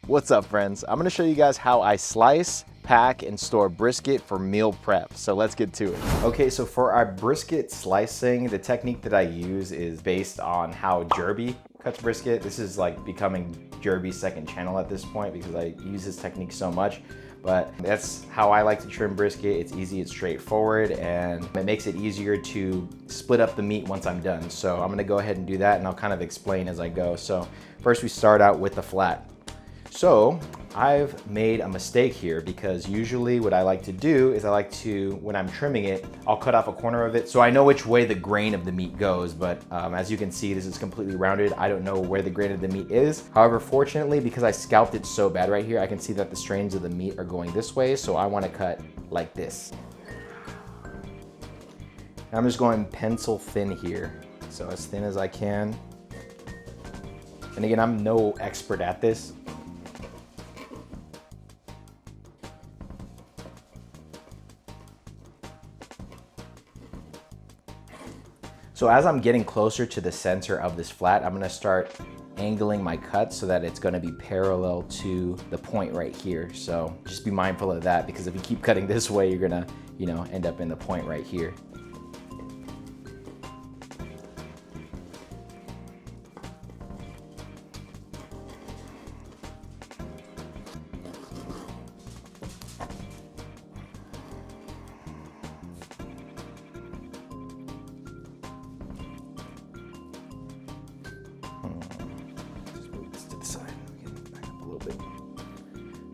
What's up, friends? I'm gonna show you guys how I slice, pack, and store brisket for meal prep. So let's get to it. Okay, so for our brisket slicing, the technique that I use is based on how Jirby cuts brisket. This is like becoming Jirby's second channel at this point because I use this technique so much. But that's how I like to trim brisket. It's easy, it's straightforward, and it makes it easier to split up the meat once I'm done. So I'm gonna go ahead and do that, and I'll kind of explain as I go. So first we start out with the flat. So I've made a mistake here because usually what I like to do is I like to, when I'm trimming it, I'll cut off a corner of it so I know which way the grain of the meat goes. But as you can see, this is completely rounded. I don't know where the grain of the meat is. However, fortunately, because I scalped it so bad right here, I can see that the strains of the meat are going this way. So I want to cut like this. And I'm just going pencil thin here. So as thin as I can. And again, I'm no expert at this. So as I'm getting closer to the center of this flat, I'm gonna start angling my cut so that it's gonna be parallel to the point right here. So just be mindful of that because if you keep cutting this way, you're gonna, end up in the point right here.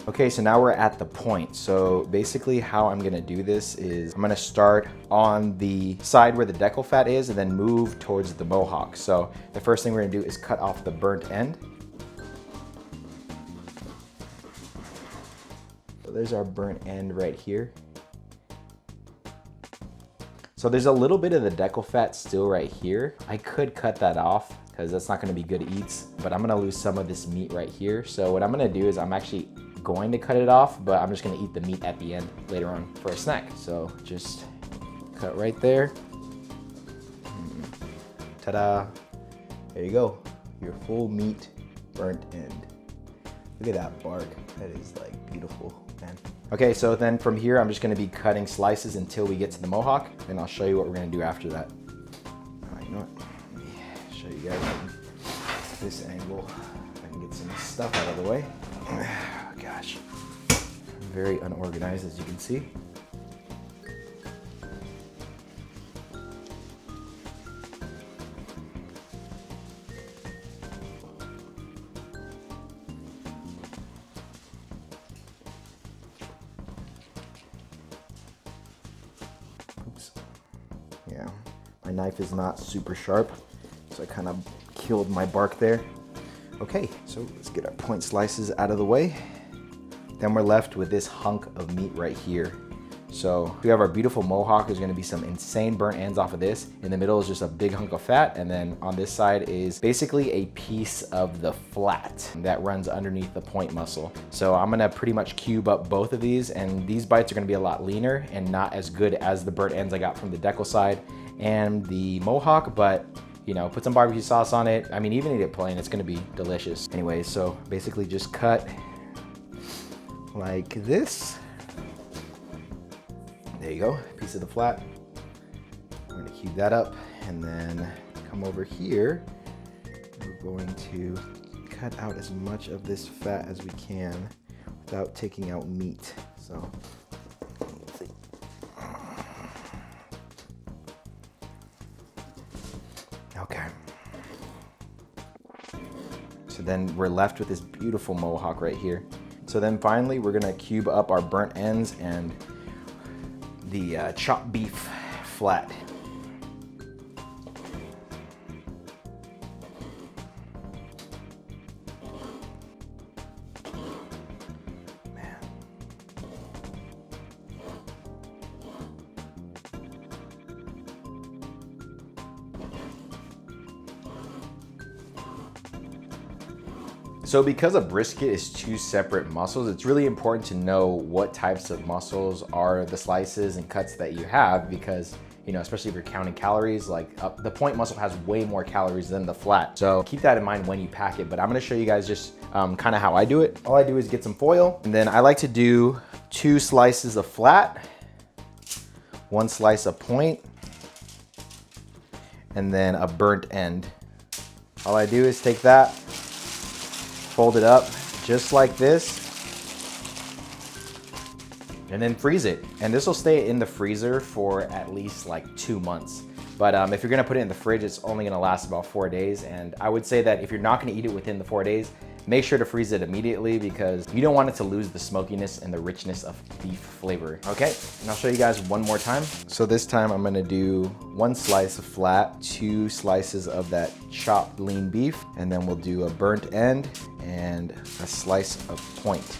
Okay, so now we're at the point. So basically how I'm gonna do this is I'm gonna start on the side where the decal fat is and then move towards the Mohawk. So the first thing we're gonna do is cut off the burnt end. So there's our burnt end right here. So there's a little bit of the decal fat still right here. I could cut that off because that's not gonna be good eats, but I'm gonna lose some of this meat right here. So what I'm gonna do is I'm actually going to cut it off, but I'm just gonna eat the meat at the end later on for a snack. So just cut right there. Ta-da! There you go, your full meat burnt end. Look at that bark, that is like beautiful, man. Okay, so then from here, I'm just gonna be cutting slices until we get to the Mohawk, and I'll show you what we're gonna do after that. All right, you know what? Let me show you guys from this angle. I can get some stuff out of the way. Gosh, very unorganized as you can see. Oops. Yeah, my knife is not super sharp, so I kind of killed my bark there. Okay, so let's get our point slices out of the way. Then we're left with this hunk of meat right here. So we have our beautiful Mohawk. There's gonna be some insane burnt ends off of this. In the middle is just a big hunk of fat. And then on this side is basically a piece of the flat that runs underneath the point muscle. So I'm gonna pretty much cube up both of these, and these bites are gonna be a lot leaner and not as good as the burnt ends I got from the decal side and the Mohawk, but put some barbecue sauce on it. I mean, even eat it plain, it's gonna be delicious. Anyway, so basically just cut like this. There you go, piece of the flat. We're gonna cube that up and then come over here. We're going to cut out as much of this fat as we can without taking out meat. So, let's see. Okay. So then we're left with this beautiful Mohawk right here. So then finally, we're gonna cube up our burnt ends and the chopped beef flat. Man. So because a brisket is two separate muscles, it's really important to know what types of muscles are the slices and cuts that you have because, you know, especially if you're counting calories. Like the point muscle has way more calories than the flat. So keep that in mind when you pack it. But I'm gonna show you guys just kind of how I do it. All I do is get some foil, and then I like to do 2 slices of flat, 1 slice of point, and then a burnt end. All I do is take that, fold it up just like this, and then freeze it. And this will stay in the freezer for at least like 2 months. But if you're gonna put it in the fridge, it's only gonna last about 4 days. And I would say that if you're not gonna eat it within the 4 days, make sure to freeze it immediately because you don't want it to lose the smokiness and the richness of beef flavor. Okay, and I'll show you guys one more time. So this time I'm gonna do 1 slice of flat, 2 slices of that chopped lean beef, and then we'll do a burnt end and a slice of point.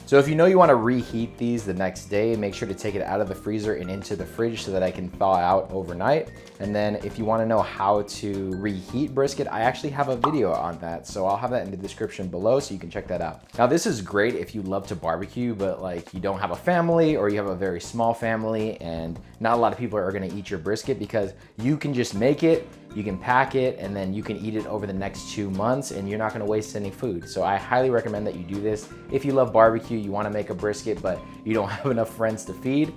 So if you know you want to reheat these the next day, make sure to take it out of the freezer and into the fridge so that I can thaw out overnight. And then if you want to know how to reheat brisket, I actually have a video on that. So I'll have that in the description below so you can check that out. Now this is great if you love to barbecue, but like you don't have a family or you have a very small family and not a lot of people are going to eat your brisket, because you can just make it, you can pack it, and then you can eat it over the next 2 months and you're not gonna waste any food. So I highly recommend that you do this. If you love barbecue, you wanna make a brisket, but you don't have enough friends to feed,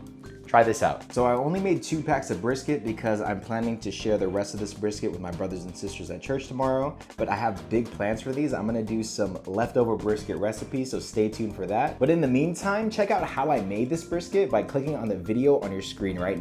try this out. So I only made 2 packs of brisket because I'm planning to share the rest of this brisket with my brothers and sisters at church tomorrow, but I have big plans for these. I'm gonna do some leftover brisket recipes, so stay tuned for that. But in the meantime, check out how I made this brisket by clicking on the video on your screen right now.